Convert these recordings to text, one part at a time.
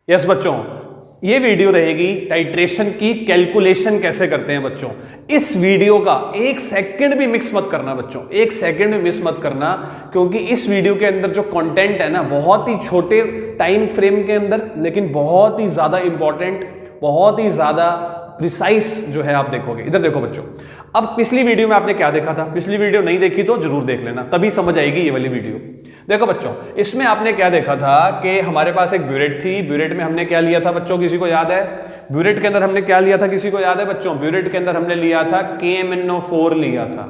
Yes बच्चों, ये video रहेगी टाइट्रेशन की कैलकुलेशन कैसे करते हैं बच्चों। इस वीडियो का एक सेकंड भी मिक्स मत करना बच्चों, एक सेकंड भी मिस मत करना, क्योंकि इस वीडियो के अंदर जो कंटेंट है ना, बहुत ही छोटे टाइम फ्रेम के अंदर लेकिन बहुत ही ज्यादा इंपॉर्टेंट, बहुत ही ज्यादा प्रिसाइस जो है आप देखोगे। इधर देखो बच्चों, अब पिछली वीडियो में आपने क्या देखा था, पिछली वीडियो नहीं देखी तो जरूर देख लेना, तभी समझ आएगी ये वाली वीडियो। देखो बच्चों, इसमें आपने क्या देखा था कि हमारे पास एक ब्यूरेट थी, ब्यूरेट में हमने क्या लिया था बच्चों, किसी को याद है? ब्यूरेट के अंदर हमने क्या लिया था, किसी को याद है बच्चों? ब्यूरेट के अंदर हमने लिया था KMnO4 लिया था,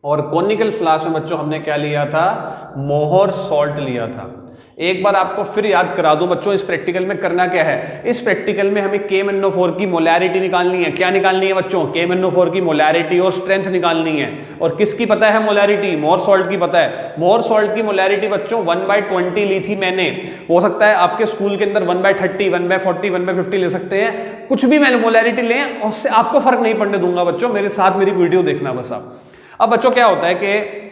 और कॉनिकल फ्लास्क में बच्चों हमने क्या लिया था, मोहर सॉल्ट लिया था। एक बार आपको फिर याद करा दूं बच्चों, इस प्रैक्टिकल में करना क्या है, इस प्रैक्टिकल में हमें KMnO4 की मोलैरिटी निकालनी है। क्या निकालनी है बच्चों? KMnO4 की मोलैरिटी और स्ट्रेंथ निकालनी है। और किसकी पता है मोलैरिटी? मोहर सॉल्ट की पता है। मोहर सॉल्ट की मोलैरिटी बच्चों 1/20 ली थी मैंने। हो सकता है आपके स्कूल के अंदर 1/30, 1/40, 1/50 ले सकते हैं, कुछ भी मैंने मोलैरिटी लें, उससे आपको फर्क नहीं पड़ने दूंगा बच्चों, मेरे साथ मेरी वीडियो देखना बस आप। अब बच्चों क्या होता है कि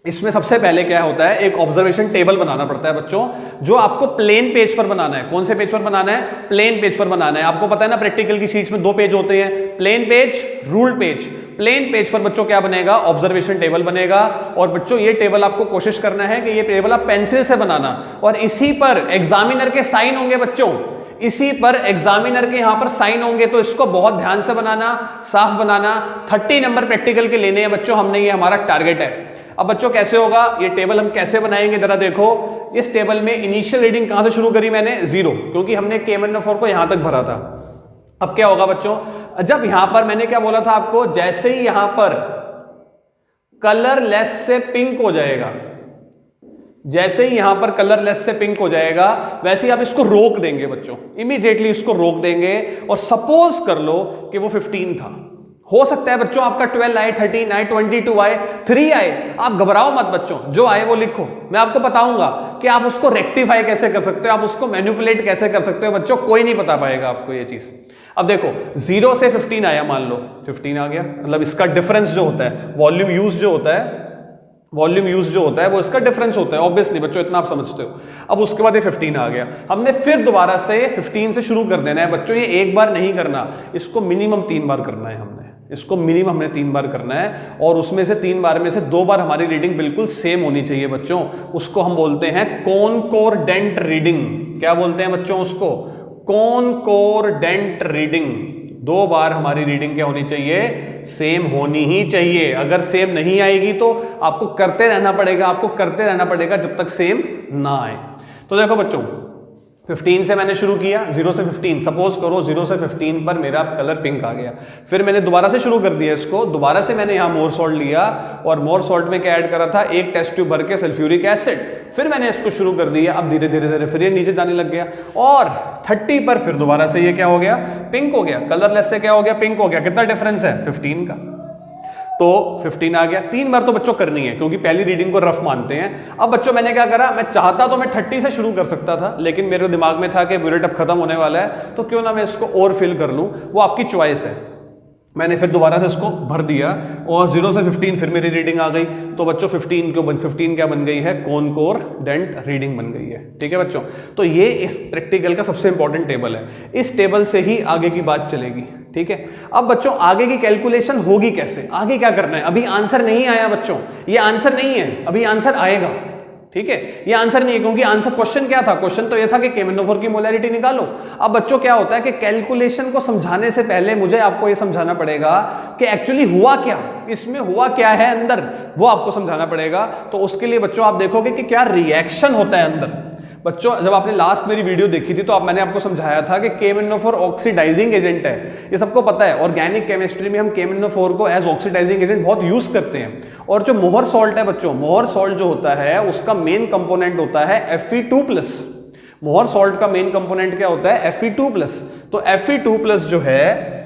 इसमें सबसे पहले क्या होता है, एक ऑब्जर्वेशन टेबल बनाना पड़ता है बच्चों, जो आपको प्लेन पेज पर बनाना है। कौन से पेज पर बनाना है? प्लेन पेज पर बनाना है। आपको पता है ना, प्रैक्टिकल की शीट्स में 2 पेज होते हैं, plain page, ruled page. Plain page पर बच्चों क्या बनेगा, ऑब्जर्वेशन टेबल बनेगा। और बच्चों ये टेबल आपको कोशिश करना है कि ये टेबल आप पेंसिल से बनाना, और इसी पर एग्जामिनर के साइन होंगे बच्चों, इसी पर एग्जामिनर के यहां पर साइन होंगे, तो इसको बहुत ध्यान से बनाना, साफ बनाना। 30 नंबर प्रैक्टिकल के लेने हैं बच्चों हमने, ये हमारा टारगेट है। अब बच्चों कैसे होगा ये टेबल, हम कैसे बनाएंगे जरा देखो। इस टेबल में इनिशियल रीडिंग कहां से शुरू करी मैंने? 0, क्योंकि हमने KMnO4 को यहां तक भरा था। अब क्या होगा बच्चों, जब यहां पर मैंने क्या बोला था आपको, जैसे ही यहां पर कलरलेस से पिंक हो जाएगा, जैसे ही यहां पर कलरलेस से पिंक हो जाएगा, वैसे ही आप इसको रोक देंगे बच्चों, इमीडिएटली इसको रोक देंगे। और सपोज कर लो कि वो 15 था, हो सकता है बच्चों आपका 12 आए, 13 आए, 22 आए, 3 आए, आप घबराओ मत बच्चों, जो आए वो लिखो। मैं आपको बताऊंगा कि आप उसको रेक्टिफाई कैसे कर सकते हो, आप उसको मैनिपुलेट कैसे कर सकते हो बच्चों, कोई नहीं बता पाएगा आपको ये चीज। अब देखो 0 से 15 आया, मान लो 15 आ गया, मतलब इसका डिफरेंस जो होता है, वॉल्यूम यूज जो होता है, वॉल्यूम यूज जो होता है वो इसका डिफरेंस होता है, ऑब्वियसली बच्चों, इतना आप समझते हो। अब उसके बाद ये 15 आ गया, हमने फिर दोबारा से 15 से शुरू कर देना है बच्चों। ये एक बार नहीं करना, इसको मिनिमम 3 बार करना है हमने, इसको मिनिमम हमने 3 बार करना है। और उसमें से 3 बार में से 2 बार हमारी रीडिंग बिल्कुल सेम होनी चाहिए बच्चों। उसको हम बोलते हैं कॉनकोर्डेंट रीडिंग। क्या बोलते हैं बच्चों उसको? कॉनकोर्डेंट रीडिंग। 2 बार हमारी रीडिंग क्या होनी चाहिए? सेम होनी ही चाहिए। अगर सेम नहीं आएगी तो आपको करते रहना पड़ेगा, आपको करते रहना पड़ेगा जब तक सेम ना आए। तो देखो बच्चों, 15 से मैंने शुरू किया, 0 से 15, सपोज करो 0 से 15 पर मेरा कलर पिंक आ गया। फिर मैंने दोबारा से शुरू कर दिया इसको, दोबारा से मैंने यहाँ मोर सॉल्ट लिया, और मोर सॉल्ट में क्या ऐड करा था? 1 टेस्ट ट्यूब भर के सल्फ्यूरिक एसिड। फिर मैंने इसको शुरू कर दिया, अब धीरे धीरे धीरे फिर ये नीचे जाने लग गया, और 30 पर फिर दोबारा से ये क्या हो गया? पिंक हो गया। कलरलेस से क्या हो गया? पिंक हो गया। कितना डिफरेंस है? 15 का। तो 15 आ गया। 3 बार तो बच्चों करनी है, क्योंकि पहली रीडिंग को रफ मानते हैं। अब बच्चों मैंने क्या करा, मैं चाहता तो मैं 30 से शुरू कर सकता था, लेकिन मेरे दिमाग में था कि ब्यूरेट अब खत्म होने वाला है, तो क्यों ना मैं इसको और फिल कर लूं, वो आपकी चॉइस है। मैंने फिर दोबारा से इसको भर दिया, और 0 से 15 फिर मेरी रीडिंग आ गई। तो बच्चों 15 क्या बन गई है? कॉनकोर्डेंट रीडिंग बन गई है। ठीक है बच्चों, तो ये इस प्रैक्टिकल का सबसे इंपॉर्टेंट टेबल है। इस टेबल से ही आगे की बात चलेगी। ठीक है, अब बच्चों आगे की कैलकुलेशन होगी कैसे, आगे क्या करना है? अभी आंसर नहीं आया बच्चों, ये आंसर नहीं है, अभी आंसर आएगा। ठीक है, ये आंसर नहीं है, क्योंकि आंसर क्वेश्चन क्या था? क्वेश्चन तो ये था कि KMnO4 की मोलैरिटी निकालो। अब बच्चों क्या होता है कि कैलकुलेशन को समझाने से पहले मुझे आपको ये समझाना पड़ेगा कि एक्चुअली हुआ क्या, इसमें हुआ क्या है अंदर, वो आपको समझाना पड़ेगा। तो उसके लिए बच्चों आप देखोगे कि क्या रिएक्शन होता है अंदर। बच्चों जब आपने लास्ट मेरी वीडियो देखी थी, तो मैंने आपको समझाया था कि KMnO4 ऑक्सीडाइजिंग एजेंट है, ये सबको पता है। ऑर्गेनिक केमिस्ट्री में हम KMnO4 को एज ऑक्सीडाइजिंग एजेंट बहुत यूज करते हैं। और जो मोहर सॉल्ट है बच्चों, मोहर सॉल्ट जो होता है उसका मेन कंपोनेंट होता है Fe2+। मोहर सॉल्ट का मेन कंपोनेंट क्या होता है? Fe2+। तो Fe2+ जो है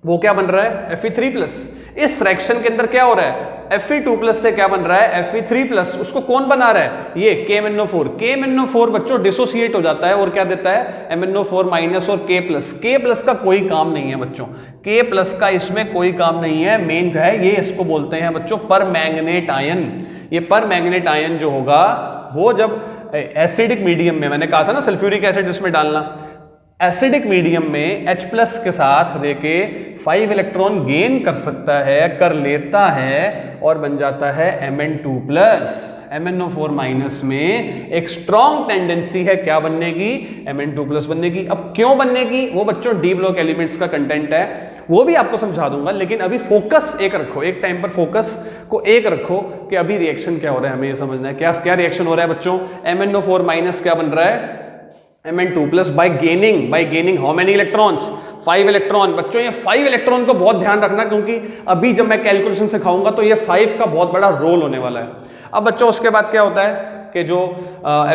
वो क्या बन रहा है? Fe3+। इस फ्रैक्शन के अंदर क्या हो रहा है? Fe2+ से क्या बन रहा है? Fe3+। उसको कौन बना रहा है? ये KMnO4। KMnO4 बच्चों डिसोसिएट हो जाता है और क्या देता है? MnO4- और K+। K+ का कोई काम नहीं है बच्चों, K+ का इसमें कोई काम नहीं है। मेन है ये, इसको बोलते हैं बच्चों परमैंगनेट आयन। ये परमैंगनेट आयन जो होगा वो जब एसिडिक मीडियम में, मैंने कहा था ना सल्फ्यूरिक एसिड जिसमें डालना, एसिडिक मीडियम में H+ के साथ देके 5 इलेक्ट्रॉन गेन कर सकता है, कर लेता है और बन जाता है Mn2+। MnO4- में एक स्ट्रॉन्ग टेंडेंसी है क्या बनने की, Mn2+ बनने की। अब क्यों बनने की वो बच्चों डी ब्लॉक एलिमेंट्स का कंटेंट है, वो भी आपको समझा दूंगा, लेकिन अभी फोकस एक रखो, एक टाइम पर फोकस को एक रखो कि अभी रिएक्शन क्या हो रहा है, हमें ये समझना है क्या क्या रिएक्शन हो रहा है बच्चों। MnO4- क्या बन रहा है, Mn2+ by gaining how many electrons, 5 electron. बच्चों ये 5 इलेक्ट्रॉन को बहुत ध्यान रखना, क्योंकि अभी जब मैं कैलकुलेशन सिखाऊंगा तो ये 5 का बहुत बड़ा रोल होने वाला है। अब बच्चों उसके बाद क्या होता है कि जो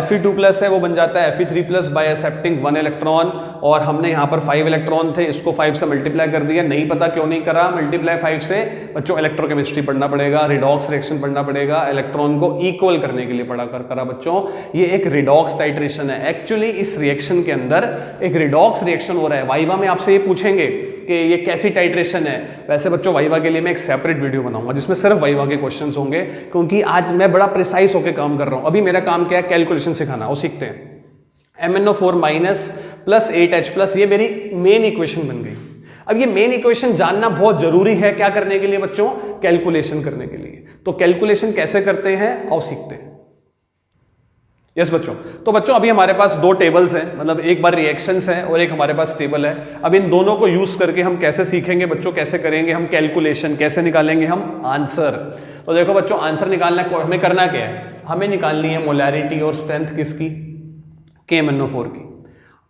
Fe2+ है वो बन जाता है Fe3+ बाय एक्सेप्टिंग 1 इलेक्ट्रॉन, और हमने यहाँ पर 5 इलेक्ट्रॉन थे, इसको 5 से मल्टीप्लाई कर दिया। नहीं पता क्यों नहीं करा मल्टीप्लाई 5 से, बच्चों इलेक्ट्रोकेमिस्ट्री पढ़ना पड़ेगा, रिडॉक्स रिएक्शन पढ़ना पड़ेगा, इलेक्ट्रॉन को इक्वल करने के लिए पढ़ा करा बच्चों। ये एक रिडॉक्स टाइट्रेशन है। एक्चुअली इस रिएक्शन के अंदर एक रिडॉक्स रिएक्शन हो रहा है। वाइवा में आपसे ये पूछेंगे कि ये कैसी टाइट्रेशन है। वैसे बच्चों वाइवा के लिए मैं एक सेपरेट वीडियो बनाऊंगा जिसमें सिर्फ वाइवा के क्वेश्चंस होंगे, क्योंकि आज मैं बड़ा प्रिसाइज होकर काम कर रहा हूं। अभी मेरा काम क्या है, कैलकुलेशन सिखाना, वो सीखते हैं। MnO4- + 8H+, ये मेरी मेन इक्वेशन बन गई। अब ये मेन इक्वेशन जानना बहुत जरूरी है, क्या करने के लिए बच्चों, कैलकुलेशन करने के लिए। तो कैलकुलेशन कैसे करते हैं और सीखते हैं। यस बच्चों, तो बच्चों अभी हमारे पास दो टेबल्स हैं, मतलब एक बार रिएक्शंस है और एक हमारे पास टेबल है। अब इन दोनों को यूज करके हम कैसे सीखेंगे बच्चों, कैसे करेंगे हम कैलकुलेशन, कैसे निकालेंगे हम आंसर। तो देखो बच्चों, आंसर निकालना हमें करना क्या है, हमें निकालनी है मोलैरिटी और स्ट्रेंथ किसकी, KMnO4 की।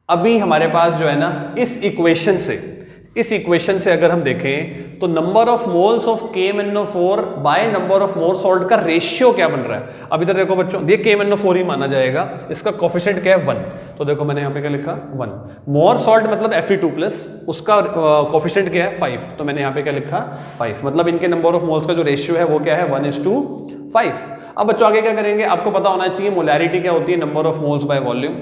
अभी हमारे पास जो है ना इस इक्वेशन से अगर हम देखें तो number of moles of KMnO4 by number of more salt का रेशियो क्या बन रहा है। अब इधर देखो बच्चों, ये KMnO4 ही माना जाएगा, इसका कोफिशिएंट क्या है 1। तो देखो मैंने यहाँ पे क्या लिखा 1। मोर सॉल्ट मतलब Fe2+, उसका कोफिशिएंट क्या है 5, तो मैंने यहाँ पे क्या लिखा 5। मतलब इनके नंबर ऑफ मोल्स का जो रेशियो है वो क्या है 1:5। अब बच्चों आगे क्या करेंगे, आपको पता होना चाहिए मोलैरिटी क्या होती है, number of moles by volume,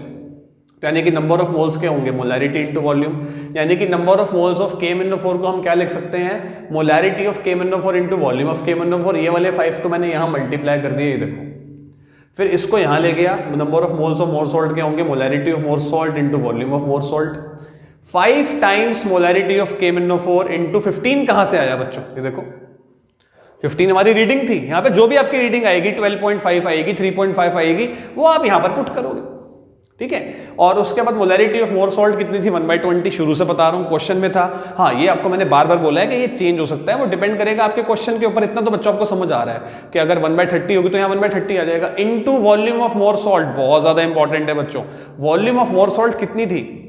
यानी कि नंबर ऑफ मोल्स क्या होंगे, मोलैरिटी इनटू वॉल्यूम। यानी कि number of moles of KMnO4 को हम क्या लिख सकते हैं, molarity of KMnO4 into volume of KMnO4। ये वाले 5 को मैंने यहां मल्टीप्लाई कर दिया, ये देखो। फिर इसको यहां ले गया, number of moles of more salt क्या होंगे, molarity of more salt into volume of more salt. 5 times molarity of KMnO4 into 15 कहां से आया बच्चों, ये देखो 15 हमारी रीडिंग थी। यहां पे जो भी आपकी रीडिंग आएगी 12.5 आएगी, 3.5 आएगी, वो आप यहां पर पुट करोगे, ठीक है। और उसके बाद मोलैरिटी ऑफ मोर सॉल्ट कितनी थी 1/20, शुरू से बता रहा हूं, क्वेश्चन में था। हाँ, ये आपको मैंने बार बार बोला है कि ये चेंज हो सकता है, वो डिपेंड करेगा आपके क्वेश्चन के ऊपर। इतना तो बच्चों आपको समझ आ रहा है कि अगर 1/30 होगी तो यहाँ 1/30 आ जाएगा, into volume of more salt. बहुत ज्यादा इंपॉर्टेंट है बच्चों, वॉल्यूम ऑफ मोर सॉल्ट कितनी थी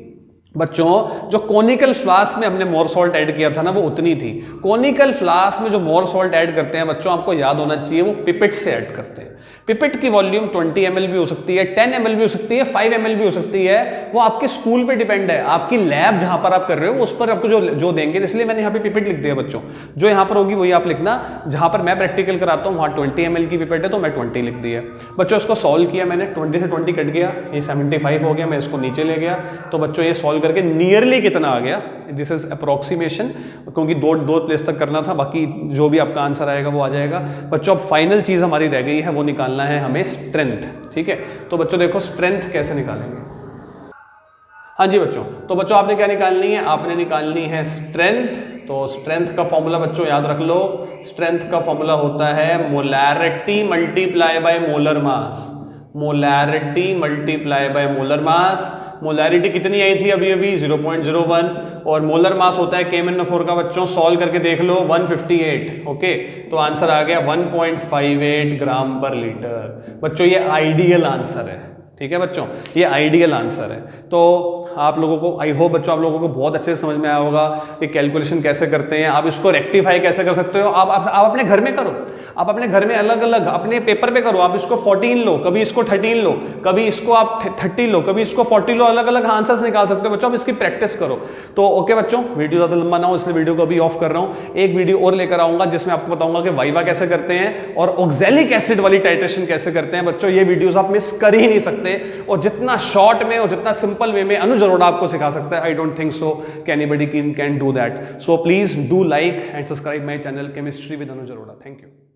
बच्चों, जो कोनिकल फ्लास्क में हमने मोर सॉल्ट ऐड किया था ना वो उतनी थी। कोनिकल फ्लास्क में जो मोर सॉल्ट ऐड करते हैं बच्चों, आपको याद होना चाहिए वो पिपेट से ऐड करते हैं। पिपेट की वॉल्यूम 20 ml भी हो सकती है, 10 ml भी हो सकती है, 5 ml भी हो सकती है। वो आपके स्कूल पे डिपेंड है, आपकी लैब जहां पर आप कर रहे हो उस पर आपको जो देंगे। इसलिए मैंने यहाँ पे पिपेट लिख दिया बच्चों, जो यहाँ पर होगी वही आप लिखना। जहां पर मैं प्रैक्टिकल कराता हूँ वहां 20 ml की पिपेट है तो मैं 20 लिख दिया बच्चों। इसको सॉल्व किया मैंने, 20 से 20 कट गया, ये 75 हो गया, मैं इसको नीचे ले गया। तो बच्चों ये सॉल्व करके नियरली कितना आ गया, दिस इज अप्रोक्सीमेशन, क्योंकि दो प्लेस तक करना था, बाकी जो भी आपका आंसर आएगा वो आ जाएगा बच्चों। अब फाइनल चीज हमारी रह गई है, वो निकालना है हमें स्ट्रेंथ, ठीक है। तो बच्चों देखो स्ट्रेंथ कैसे निकालेंगे। हाँ जी बच्चों, तो बच्चों आपने क्या निकालनी है, आपने निकालनी है स्ट्रेंथ। तो स्ट्रेंथ का फॉर्मूला बच्चों याद रख लो, स्ट्रेंथ का फॉर्मूला होता है molarity multiply by molar mass. Molarity multiply by molar mass. Molarity कितनी आई थी अभी अभी 0.01, और मोलर मास होता है KMnO4 का बच्चों, सॉल्व करके देख लो 158। ओके, तो आंसर आ गया 1.58 ग्राम पर लीटर। बच्चों ये आइडियल आंसर है, ठीक है बच्चों, ये आइडियल आंसर है। तो आप लोगों को, आई होप बच्चों आप लोगों को बहुत अच्छे से समझ में आया होगा कि कैलकुलेशन कैसे करते हैं, आप इसको रेक्टिफाई कैसे कर सकते हो। आप अपने घर में करो, आप अपने घर में अलग अलग अपने पेपर पे करो। आप इसको 14 लो, कभी इसको 13 लो, कभी इसको आप 30 लो, कभी इसको 40 लो, अलग अलग आंसर्स निकाल सकते हो बच्चों। आप इसकी प्रैक्टिस करो। तो ओके बच्चों, वीडियो ज़्यादा लंबा ना हो इसलिए वीडियो को अभी ऑफ कर रहा हूँ। एक वीडियो और लेकर आऊंगा जिसमें आपको बताऊंगा कि वाइवा कैसे करते हैं और ऑक्सैलिक एसिड वाली टाइट्रेशन कैसे करते हैं बच्चों। ये वीडियोस आप मिस कर ही नहीं सकते, और जितना शॉर्ट में और जितना सिंपल वे में अनुज अरोड़ा आपको सिखा सकता है, आई डोंट थिंक सो कि anybody can do that. So please do like and subscribe my channel chemistry with Anuj Arora. Thank you.